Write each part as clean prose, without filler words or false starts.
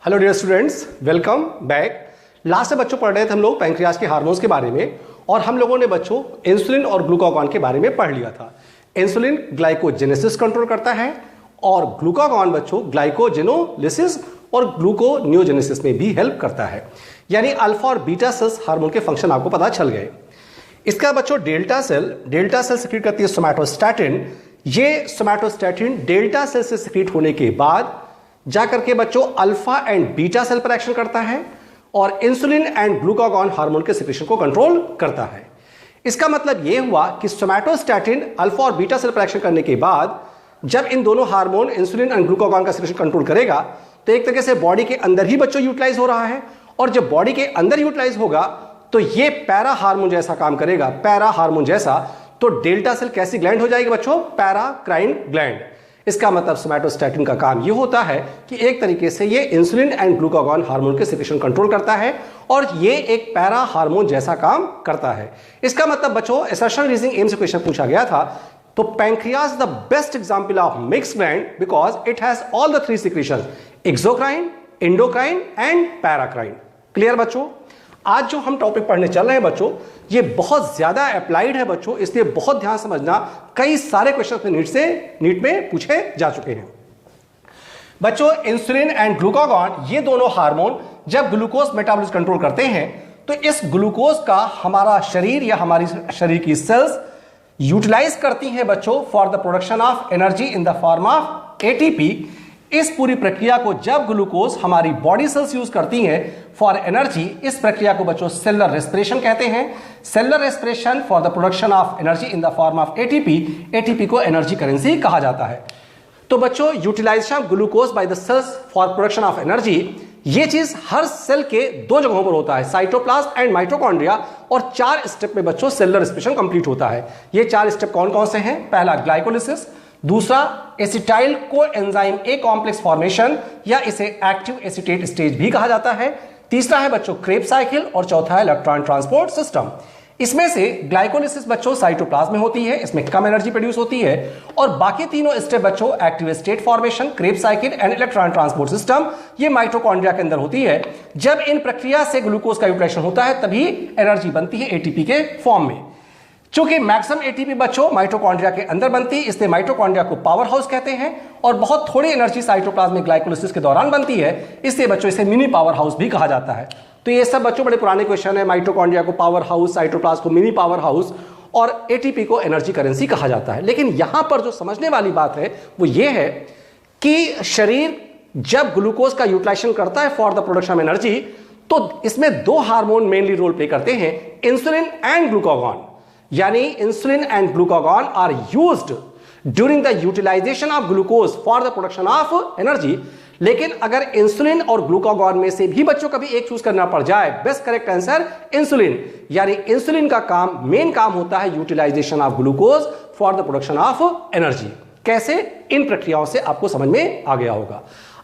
Hello dear students, welcome back. Last में बच्चों पढ़ रहे थे हम लोग पैंक्रियाज के हार्मोन्स के बारे में, और हम लोगों ने बच्चों इंसुलिन और ग्लूकागॉन के बारे में पढ़ लिया था। इंसुलिन ग्लाइकोजेनेसिस कंट्रोल करता है और ग्लूकागॉन बच्चों ग्लाइकोजेनोलिसिस और ग्लूकोनियोजेनेसिस में भी हेल्प करता है। यानी अल्फा और बीटा सेल्स हार्मोन के फंक्शन आपको पता चल गए। इसका बच्चों डेल्टा सेल सिक्रीट करती है सोमैटोस्टैटिन। ये सोमैटोस्टैटिन डेल्टा सेल से सिक्रीट होने के बाद जाकर के बच्चों अल्फा एंड बीटा सेल पर एक्शन करता है और इंसुलिन एंड ग्लूकागॉन हार्मोन के सिक्रीशन को कंट्रोल करता है। इसका मतलब यह हुआ कि सोमैटोस्टैटिन अल्फा और बीटा सेल पर एक्शन करने के बाद जब इन दोनों हार्मोन इंसुलिन एंड ग्लूकागॉन का सिक्रीशन कंट्रोल करेगा तो एक तरीके से बॉडी के अंदर ही बच्चों यूटिलाइज हो रहा है, और जब बॉडी के अंदर यूटिलाइज होगा तो ये पैरा हार्मोन जैसा काम करेगा। पैरा हार्मोन जैसा तो डेल्टा सेल कैसी ग्लैंड हो जाएगी बच्चों? Paracrine gland. इसका मतलब सोमैटोस्टैटिन का काम यह होता है कि एक तरीके से ये इंसुलिन एंड ग्लूकागॉन हार्मोन के सिक्रीशन कंट्रोल करता है और ये एक पैरा हार्मोन जैसा काम करता है। इसका मतलब बच्चों असर्शन रीजनिंग एम से क्वेश्चन पूछा गया था, तो pancreas the best example of mixed gland because it has all the three secretions, exocrine, endocrine and paracrine. Clear बच्चों? आज जो हम टॉपिक पढ़ने चल रहे हैं बच्चों, ये बहुत ज्यादा अप्लाइड है बच्चों, इसलिए बहुत ध्यान समझना। कई सारे क्वेश्चन नीट में पूछे जा चुके हैं बच्चों। इंसुलिन एंड ग्लूकागॉन ये दोनों हार्मोन जब ग्लूकोज मेटाबॉलिज्म कंट्रोल करते हैं तो इस ग्लूकोज का हमारा शरीर या हमारी शरीर की सेल्स यूटिलाइज करती हैं बच्चों for the production of energy in the form of ATP. इस पूरी प्रक्रिया को जब ग्लूकोज हमारी बॉडी सेल्स यूज करती हैं फॉर एनर्जी, इस प्रक्रिया को बच्चों सेलुलर रेस्पिरेशन कहते हैं। Cellular respiration for the production of energy in the form of ATP. ATP को एनर्जी करेंसी कहा जाता है। तो बच्चों utilization of glucose by the cells for production of energy, ये चीज हर सेल के दो जगहों पर होता है, साइटोप्लाज्म एंड माइटोकॉन्ड्रिया, और 4 स्टेप में बच्चों सेलुलर रेस्पिरेशन कंप्लीट होता है। ये 4 स्टेप कौन कौन से हैं? पहला ग्लाइकोलिसिस, दूसरा acetyl coenzyme a complex formation या इसे एक्टिव एसिटेट स्टेज भी कहा जाता है, तीसरा है बच्चों क्रेब्स साइकिल, और चौथा है इलेक्ट्रॉन ट्रांसपोर्ट सिस्टम। इसमें से ग्लाइकोलिसिस बच्चों साइटोप्लाज्म में होती है, इसमें कम एनर्जी प्रोड्यूस होती है, और बाकी तीनों स्टेप बच्चों active state formation, Krebs cycle and electron transport system, ये माइटोकॉन्ड्रिया के अंदर होती है। जब इन प्रक्रिया से ग्लूकोज का यूटिलाइजेशन होता है तभी एनर्जी बनती है एटीपी के फॉर्म में। चूंकि मैक्सिमम एटीपी बच्चों माइटोकॉन्ड्रिया के अंदर बनती है, इसलिए माइटोकॉन्ड्रिया को पावर हाउस कहते हैं, और बहुत थोड़ी एनर्जी साइटोप्लाज्मिक ग्लाइकोलिसिस के दौरान बनती है, इसलिए बच्चों इसे मिनी पावर हाउस भी कहा जाता है। तो ये सब बच्चों बड़े पुराने क्वेश्चन है। माइटोकॉन्ड्रिया को पावर हाउस, साइटोप्लाज्म को मिनी पावर हाउस, और एटीपी को एनर्जी करेंसी कहा जाता है। लेकिन यहां पर जो समझने वाली बात है वो ये है कि शरीर जब ग्लूकोज का यूटिलाइजेशन करता है for the production of energy, तो इसमें 2 हार्मोन मेनली रोल प्ले करते हैं, इंसुलिन एंड ग्लूकागॉन। यानी insulin and glucagon are used during the utilization of glucose for the production of energy. लेकिन अगर इंसुलिन और ग्लूकागॉन में से भी बच्चों कभी एक चूज करना पड़ जाए, बेस्ट करेक्ट आंसर इंसुलिन। यानी इंसुलिन का काम, मेन काम होता है utilization of glucose for the production of energy. कैसे? इन प्रक्रियाओं से आपको समझ में आ गया होगा।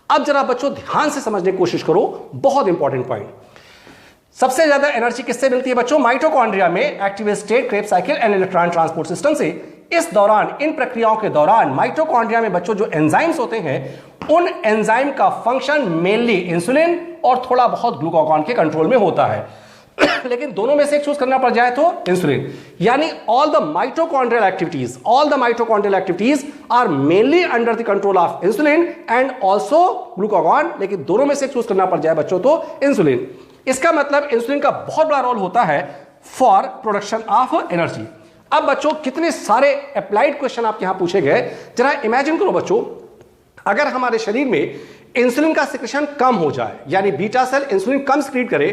अब जरा बच्चों ध्यान से समझने की कोशिश करो, बहुत इंपॉर्टेंट पॉइंट। सबसे ज्यादा एनर्जी किससे मिलती है बच्चों? माइटोकॉन्ड्रिया में active state, Krebs cycle and electron transport system से। इस दौरान, इन प्रक्रियाओं के दौरान माइटोकॉन्ड्रिया में बच्चों जो एंजाइम्स होते हैं, उन एंजाइम का फंक्शन मेनली इंसुलिन और थोड़ा बहुत ग्लूकागॉन के कंट्रोल में होता है। लेकिन दोनों में से एक चूज करना पड़ जाए तो इंसुलिन। यानी all the mitochondrial activities are mainly under the control of insulin and also glucagon. लेकिन दोनों में से एक चूज करना पड़ जाए बच्चों तो इंसुलिन। इसका मतलब इंसुलिन का बहुत बड़ा रोल होता है फॉर प्रोडक्शन ऑफ एनर्जी। अब बच्चों कितने सारे अप्लाइड क्वेश्चन आपके यहां पूछे गए, जरा इमेजिन करो बच्चों, अगर हमारे शरीर में इंसुलिन का सिक्रीशन कम हो जाए, यानी बीटा सेल इंसुलिन कम सिक्रीट करे,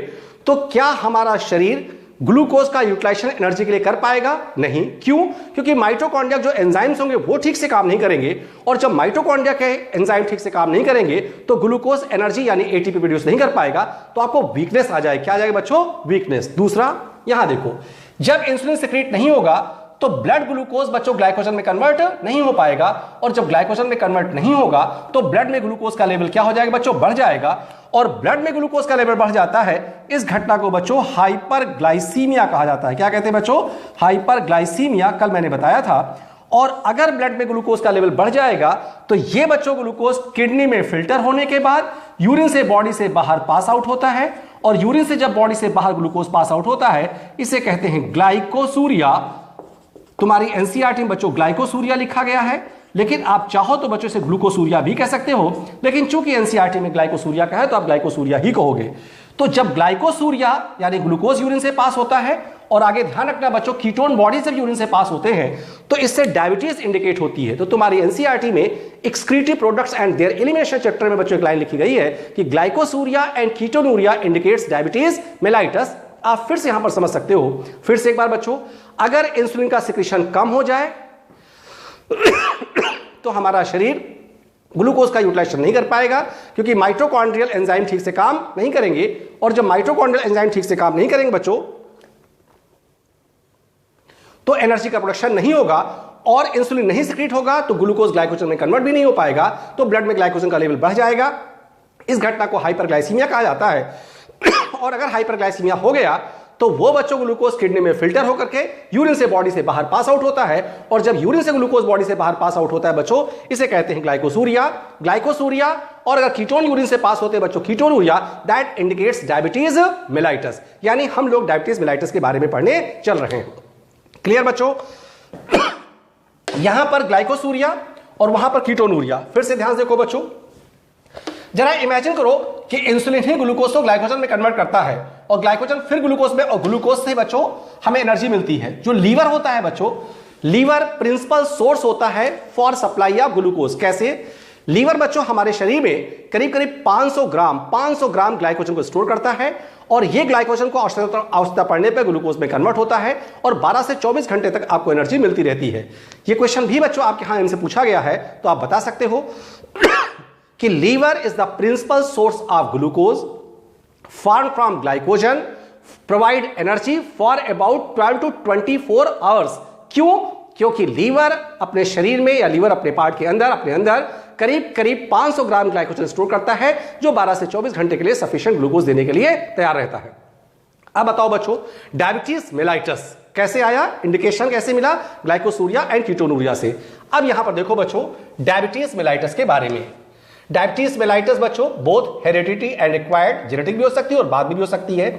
तो क्या हमारा शरीर ग्लूकोज का यूटिलाइजेशन एनर्जी के लिए कर पाएगा? नहीं। क्यों? क्योंकि माइटोकॉन्ड्रिया जो एंजाइम्स होंगे वो ठीक से काम नहीं करेंगे, और जब माइटोकॉन्ड्रिया के एंजाइम ठीक से काम नहीं करेंगे तो ग्लूकोज एनर्जी यानी एटीपी प्रोड्यूस नहीं कर पाएगा, तो आपको वीकनेस आ जाए। क्या आ जाएगा बच्चों? वीकनेस। दूसरा, यहां देखो, जब इंसुलिन सिक्रीट नहीं होगा तो ब्लड ग्लूकोज बच्चों ग्लाइकोजन में कन्वर्ट नहीं हो पाएगा, और जब ग्लाइकोजन में कन्वर्ट नहीं होगा तो ब्लड में ग्लूकोज का लेवल क्या हो जाएगा बच्चों? बढ़ जाएगा, और ब्लड में ग्लूकोज का लेवल बढ़ जाता है। इस घटना को बच्चों हाइपरग्लाइसीमिया कहा जाता है। क्या कहते हैं बच्चों? हाइपरग्लाइसीमिया, कल मैंने बताया था। और अगर ब्लड में ग्लूकोज का लेवल बढ़ जाएगा तो ये बच्चों ग्लूकोज किडनी में फिल्टर होने के बाद यूरिन से बॉडी से बाहर पास आउट होता है, और यूरिन से जब बॉडी से बाहर ग्लूकोज पास आउट होता है इसे कहते हैं ग्लाइकोसूरिया। तुम्हारी एनसीईआरटी में बच्चों ग्लाइकोसूरिया लिखा गया है, लेकिन आप चाहो तो बच्चों से ग्लूकोसूरिया भी कह सकते हो, लेकिन चूंकि एनसीईआरटी में ग्लाइकोसूरिया का है तो आप ग्लाइकोसूरिया ही कहोगे। तो जब ग्लाइकोसूरिया यानी ग्लूकोज यूरिन से पास होता है, और आगे ध्यान रखना बच्चों कीटोन बॉडी से यूरिन से पास होते हैं, तो इससे डायबिटीज इंडिकेट होती है। तो तुम्हारी एनसीईआरटी में excretory products and there elimination chapter में बच्चों एक लाइन लिखी गई है कि glycosuria and ketonuria indicates diabetes mellitus. आप फिर से यहां पर समझ सकते हो, फिर से एक बार बच्चों, अगर इंसुलिन का सिक्रीशन कम हो जाए तो हमारा शरीर ग्लूकोज का यूटिलाइजेशन नहीं कर पाएगा, क्योंकि माइटोकॉन्ड्रियल एंजाइम ठीक से काम नहीं करेंगे, और जब माइटोकॉन्ड्रियल एंजाइम ठीक से काम नहीं करेंगे बच्चों तो एनर्जी का प्रोडक्शन नहीं होगा, और इंसुलिन नहीं सिक्रीट होगा तो ग्लूकोज ग्लाइकोजन में कन्वर्ट भी नहीं हो पाएगा, तो ब्लड में ग्लाइकोजन का लेवल बढ़ जाएगा। इस घटना को हाइपरग्लाइसीमिया कहा जाता है। और अगर हाइपरग्लाइसीमिया हो गया तो वो बच्चों ग्लूकोज किडनी में फिल्टर होकर के यूरिन से बॉडी से बाहर पास आउट होता है, और जब यूरिन से ग्लूकोज बॉडी से बाहर पास आउट होता है बच्चों इसे कहते हैं ग्लाइकोसूरिया। और अगर कीटोन यूरिन से पास होते हैं बच्चों ketonuria, that indicates diabetes mellitus. यानी हम लोग डायबिटीज मेलाइटस के बारे में पढ़ने चल रहे हैं। क्लियर बच्चों? यहां पर ग्लाइकोसूरिया और वहां पर कीटोनूरिया। फिर से ध्यान से देखो बच्चों, जरा इमेजिन करो कि इंसुलिन ही ग्लूकोज को ग्लाइकोजन में कन्वर्ट करता है, और ग्लाइकोजन फिर ग्लूकोज में, और ग्लूकोज से बच्चों हमें एनर्जी मिलती है। जो लीवर होता है बच्चों, लीवर प्रिंसिपल सोर्स होता है फॉर सप्लाई ऑफ ग्लूकोज। कैसे? लीवर बच्चों हमारे शरीर में करीब करीब 500 ग्राम ग्लाइकोजन को स्टोर करता है, और यह ग्लाइकोजन को आवश्यकता पड़ने पर ग्लूकोज में कन्वर्ट होता है, और 12 से 24 घंटे तक आपको एनर्जी मिलती रहती है। यह क्वेश्चन भी बच्चों आपके यहां इनसे पूछा गया है, तो आप बता सकते हो कि liver is the principal source of glucose form from glycogen, provide energy for about 12 to 24 hours. क्यों? क्योंकि लीवर अपने शरीर में, या लीवर अपने पार्ट के अंदर, अपने अंदर करीब करीब 500 ग्राम ग्लाइकोजन स्टोर करता है, जो 12 से 24 घंटे के लिए सफिशिएंट ग्लूकोज देने के लिए तैयार रहता है। अब बताओ बच्चों, डायबिटीज मेलाइटस कैसे आया, इंडिकेशन कैसे मिला? ग्लाइकोसूरिया एंड कीटोनूरिया से। अब यहां पर देखो बच्चों डायबिटीज मेलाइटस के बारे में। डायबिटीज मेलाइटस बच्चों both heredity and acquired, genetic भी हो सकती है और बाद में भी हो सकती है।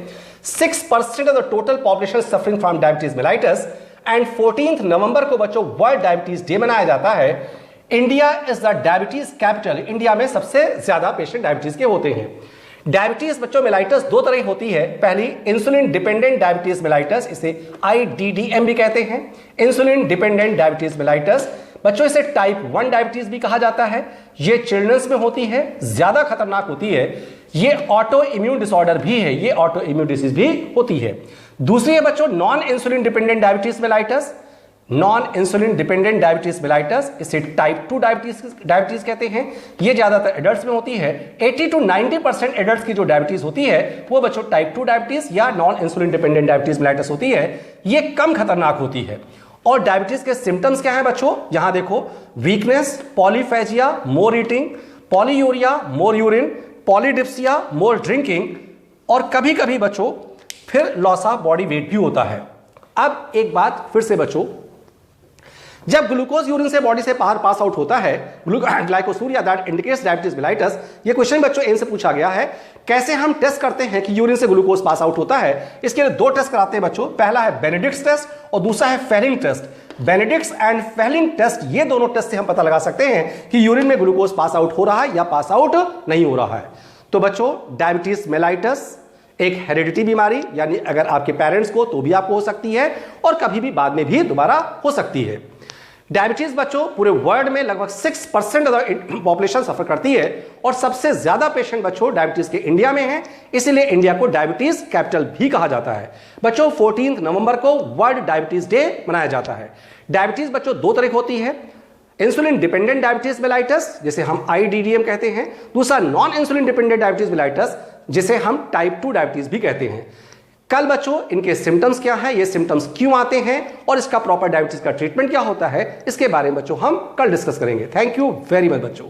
6% of the total population suffering from diabetes mellitus, and 14 नवंबर को बच्चों वर्ल्ड डायबिटीज डे मनाया जाता है। India is the diabetes capital. India में सबसे ज्यादा पेशेंट डायबिटीज के होते हैं। डायबिटीज बच्चों मेलाइटस दो तरह होती है। पहली इंसुलिन डिपेंडेंट डायबिटीज मेलाइटस, इसे IDDM भी कहते हैं, इंसुलिन डिपेंडेंट डायबिटीज मेलाइटस। बच्चों इसे टाइप 1 डायबिटीज भी कहा जाता है। ये चिल्ड्रंस में होती है, ज्यादा खतरनाक होती है। ये ऑटो इम्यून डिसऑर्डर भी है, ये ऑटो इम्यून डिसीज भी होती है। दूसरी है बच्चों non insulin dependent diabetes mellitus. Non insulin dependent diabetes mellitus, इसे टाइप 2 डायबिटीज कहते हैं। ये ज्यादातर एडल्ट्स में होती है। 80 to 90% एडल्ट्स की जो डायबिटीज होती है वो बच्चों टाइप 2 डायबिटीज या non insulin dependent diabetes mellitus होती है। ये कम खतरनाक होती है। और डायबिटीज के सिम्टम्स क्या है बच्चों? यहां देखो, वीकनेस, पॉलीफेजिया, मोर ईटिंग, पॉलीयूरिया, मोर यूरिन, पॉलीडिप्सिया, मोर ड्रिंकिंग, और कभी कभी बच्चों फिर लॉस ऑफ बॉडी वेट भी होता है। अब एक बात फिर से बच्चों, जब ग्लूकोज यूरिन से बॉडी से बाहर पास आउट होता है, glycosuria that indicates diabetes mellitus. ये क्वेश्चन बच्चों एन से पूछा गया है। कैसे हम टेस्ट करते हैं कि यूरिन से ग्लूकोज पास आउट होता है? इसके लिए दो टेस्ट कराते हैं बच्चों। पहला है बेनेडिक्ट्स टेस्ट और दूसरा है Fehling test. Benedict's and Fehling test, ये दोनों टेस्ट से हम पता लगा सकते हैं कि यूरिन में ग्लूकोज पास आउट हो रहा है या पास आउट नहीं हो रहा है। तो बच्चों डायबिटीज मेलाइटस एक हेरिडिटी बीमारी, यानी अगर आपके पेरेंट्स को तो भी आपको हो सकती है, और कभी भी बाद में भी दोबारा हो सकती है। डायबिटीज बच्चों पूरे वर्ल्ड में लगभग 6% पॉपुलेशन सफर करती है, और सबसे ज्यादा पेशेंट बच्चों डायबिटीज के इंडिया में हैं, इसीलिए इंडिया को डायबिटीज कैपिटल भी कहा जाता है। बच्चों 14 नवंबर को वर्ल्ड डायबिटीज डे मनाया जाता है। डायबिटीज बच्चों दो तरह की होती है, इंसुलिन डिपेंडेंट डायबिटीज मेलाइटस जिसे हम IDDM कहते हैं, दूसरा non insulin dependent diabetes mellitus जिसे हम टाइप 2 डायबिटीज भी कहते हैं। कल बच्चों इनके सिम्टम्स क्या है, ये सिम्टम्स क्यों आते हैं, और इसका प्रॉपर डायबिटीज का ट्रीटमेंट क्या होता है, इसके बारे में बच्चों हम कल डिस्कस करेंगे। थैंक यू वेरी मच बच्चों।